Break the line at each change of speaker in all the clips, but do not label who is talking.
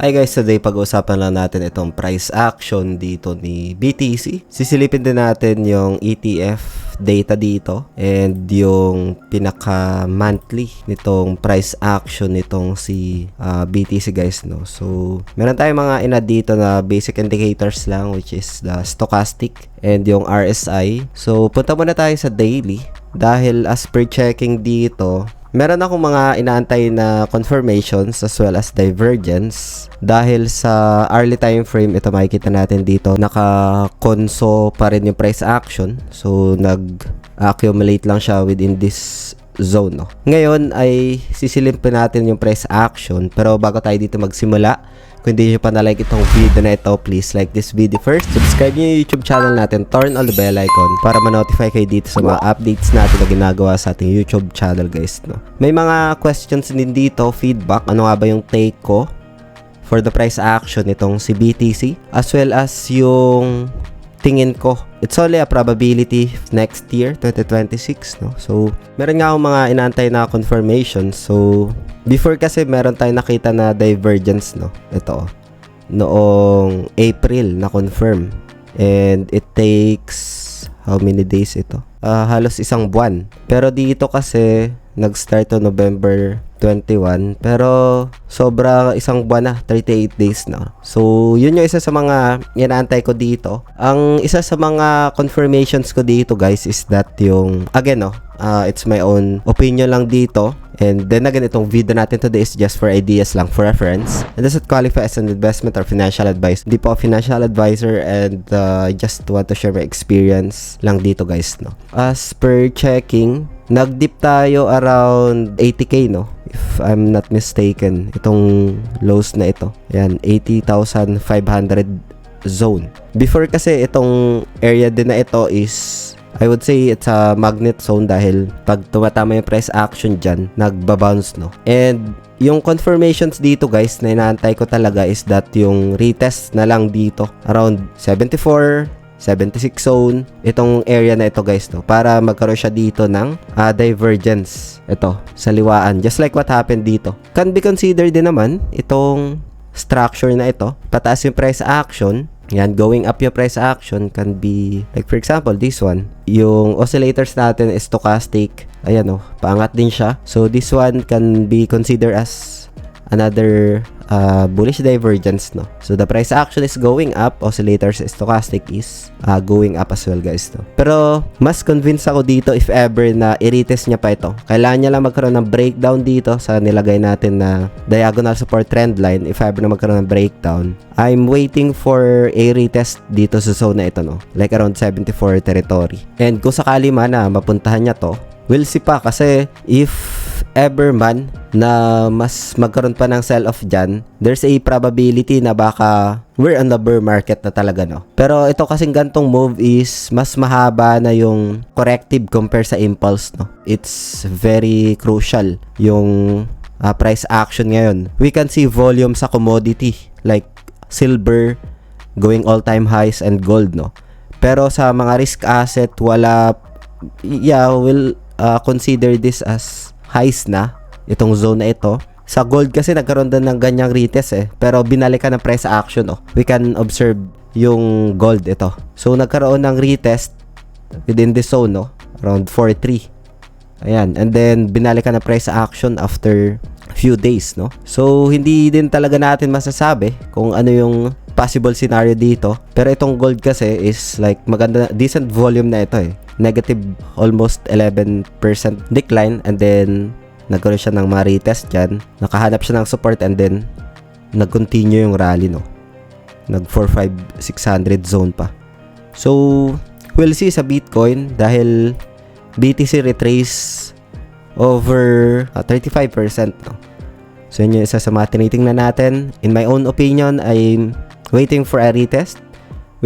Hi guys, today pag-uusapan lang natin itong price action dito ni BTC. Sisilipin din natin yung ETF data dito and yung pinaka-monthly nitong price action nitong si BTC guys, no. So, meron tayong mga inad dito na basic indicators lang, which is the stochastic and yung RSI. So, punta muna tayo sa daily dahil as per checking dito, meron akong mga inaantay na confirmations as well as divergence. Dahil sa early time frame, ito makikita natin dito, naka-conso pa rin yung price action. So, nag-accumulate lang siya within this zone, no? Ngayon ay sisilimpin natin yung price action. Pero bago tayo dito magsimula, kung hindi nyo pa na-like itong video na ito, please like this video first. Subscribe nyo yung YouTube channel natin, turn on the bell icon para ma-notify kayo dito sa mga updates natin na ginagawa sa ating YouTube channel guys, no? May mga questions din dito, feedback, ano nga ba yung take ko for the price action itong si BTC, as well as yung tingin ko. It's only a probability next year, 2026, no? So, meron nga akong mga inaantay na confirmation. So, before kasi meron tayong nakita na divergence, no? Ito, noong April na confirm. And it takes, how many days ito? Halos isang buwan. Pero dito kasi, nag-start to November 21, pero sobra isang buwan na, 38 days na. So, yun yung isa sa mga inaantay ko dito. Ang isa sa mga confirmations ko dito guys is that yung, again, no, it's my own opinion lang dito. And then again, itong video natin today is just for ideas lang, for reference. It doesn't qualify as an investment or financial advice. Hindi po financial advisor, and just want to share my experience lang dito guys, no. As per checking, nag-dip tayo around 80k, no, if I'm not mistaken, itong lows na ito. Ayan, 80,500 zone. Before kasi itong area din na ito is, I would say it's a magnet zone dahil pag tumatama yung price action dyan, nagbabounce, no. And yung confirmations dito guys na inaantay ko talaga is that yung retest na lang dito around 74, 76 zone, itong area na ito guys, no, para magkaroon siya dito ng divergence ito sa liwaan, just like what happened dito. Can be considered din naman itong structure na ito, pataas yung price action. Yan, going up yung price action can be, like for example, this one. Yung oscillators natin is stochastic. Ayan, oh, paangat din siya. So, this one can be considered as another bullish divergence, no. So, the price action is going up. Oscillators stochastic is going up as well, guys, no. Pero, mas convinced ako dito if ever na i-retest niya pa ito. Kailangan niya lang magkaroon ng breakdown dito sa nilagay natin na diagonal support trend line. If ever na magkaroon ng breakdown, I'm waiting for a retest dito sa zone na ito, no. Like around 74 territory. And kung sakali man na mapuntahan niya to, we'll see pa, kasi if ever man na mas magkaroon pa ng sell-off dyan, there's a probability na baka we're on the bear market na talaga, no. Pero ito kasing gantong move is mas mahaba na yung corrective compare sa impulse, no. It's very crucial yung price action ngayon. We can see volume sa commodity like silver going all-time highs and gold, no. Pero sa mga risk asset, wala, we'll consider this as highs na itong zone na ito. Sa gold kasi nagkaroon din ng ganyang retest pero binalikan ng price action, oh. We can observe yung gold ito. So nagkaroon ng retest within this zone, no, around 4.3. Ayan, and then binalikan ng price action after few days, no. So hindi din talaga natin masasabi kung ano yung possible scenario dito. Pero itong gold kasi is like maganda, decent volume na ito negative almost 11% decline, and then nagkaroon siya ng mga retest dyan, nakahanap siya ng support, and then nag-continue yung rally, no. Nag 4,500-600 zone pa. So we'll see sa Bitcoin dahil BTC retrace over 35%, no. So yun yung isa sa mga tinitingnan natin. In my own opinion, I'm waiting for a retest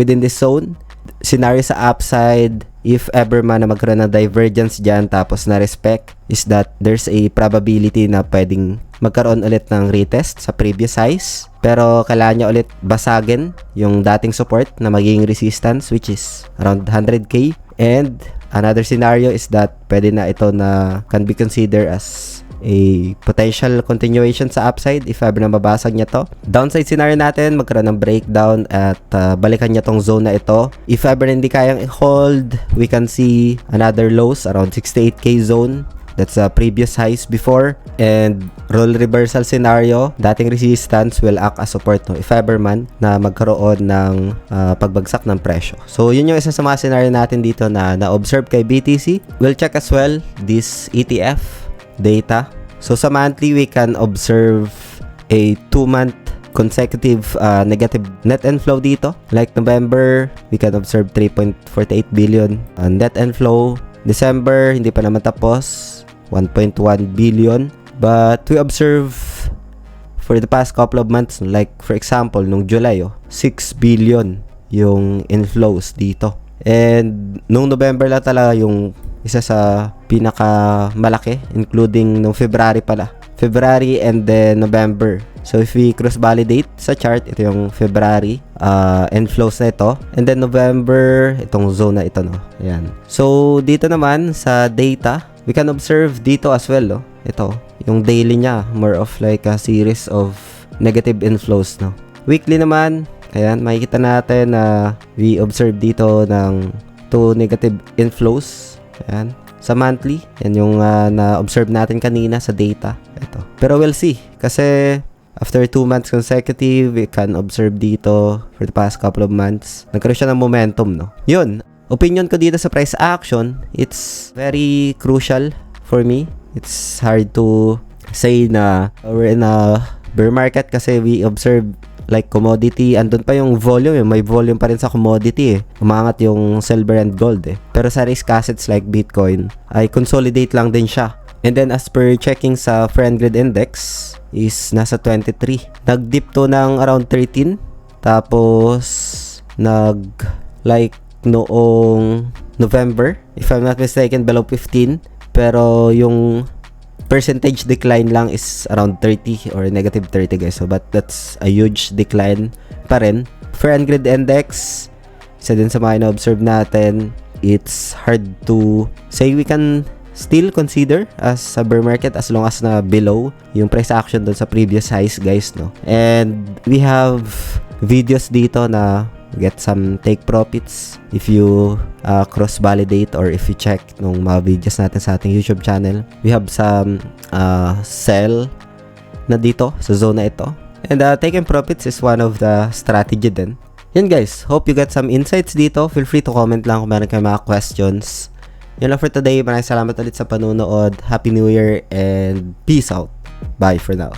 within this zone. Scenario sa upside, if ever man na magkaroon ng divergence dyan tapos na-respect, is that there's a probability na pwedeng magkaroon ulit ng retest sa previous highs. Pero kailangan niya ulit basagin yung dating support na magiging resistance, which is around 100k. And another scenario is that pwede na ito na can be considered as a potential continuation sa upside if ever na mabasag niya to. Downside scenario natin, magkaroon ng breakdown at balikan niya tong zone na ito. If ever na hindi kayang hold, we can see another lows around 68k zone. That's previous highs before. And role reversal scenario, dating resistance will act as support no, if ever man na magkaroon ng pagbagsak ng presyo. So yun yung isa sa mga scenario natin dito na na-observe kay BTC. We'll check as well this ETF data. So sa monthly, we can observe a 2-month consecutive negative net inflow dito. Like November, we can observe 3.48 billion net inflow. December, hindi pa naman tapos, 1.1 billion. But we observe for the past couple of months, like for example, nung July, 6 billion yung inflows dito. And nung November lang talaga yung isa sa pinaka malaki, including nung February pala. February and then November. So if we cross-validate sa chart, ito yung February inflows na ito. And then November, itong zone na ito, no? Ayan. So dito naman sa data, we can observe dito as well, no? Ito, yung daily niya, more of like a series of negative inflows, no? Weekly naman, ayan, makikita natin na we observe dito ng 2 negative inflows. Ayan. Sa monthly, yan yung na-observe natin kanina sa data. Ito. Pero we'll see. Kasi after 2 months consecutive, we can observe dito for the past couple of months. Nagkaroon siya ng momentum, no? Yun. Opinion ko dito sa price action, it's very crucial for me. It's hard to say na we're in a bear market kasi we observe like commodity, andun pa yung volume, may volume pa rin sa commodity umangat yung silver and gold Pero sa risk assets like Bitcoin, ay consolidate lang din siya. And then as per checking sa Friend Grid Index, is nasa 23. Nag-dip to ng around 13. Tapos, like noong November, if I'm not mistaken, below 15. Pero yung percentage decline lang is around 30 or negative 30 guys. So but that's a huge decline pa rin. Friend Grid Index, isa din sa mga na-observe natin. It's hard to say we can still consider as a bear market as long as na below yung price action dun sa previous highs guys, no? And we have videos dito na get some take profits if you cross-validate or if you check nung mga videos natin sa ating YouTube channel. We have some sell na dito sa zone na ito. And taking profits is one of the strategy din. Yan guys, hope you got some insights dito. Feel free to comment lang kung meron kayong mga questions. Yun lang for today. Maraming salamat ulit sa panunood. Happy New Year and peace out. Bye for now.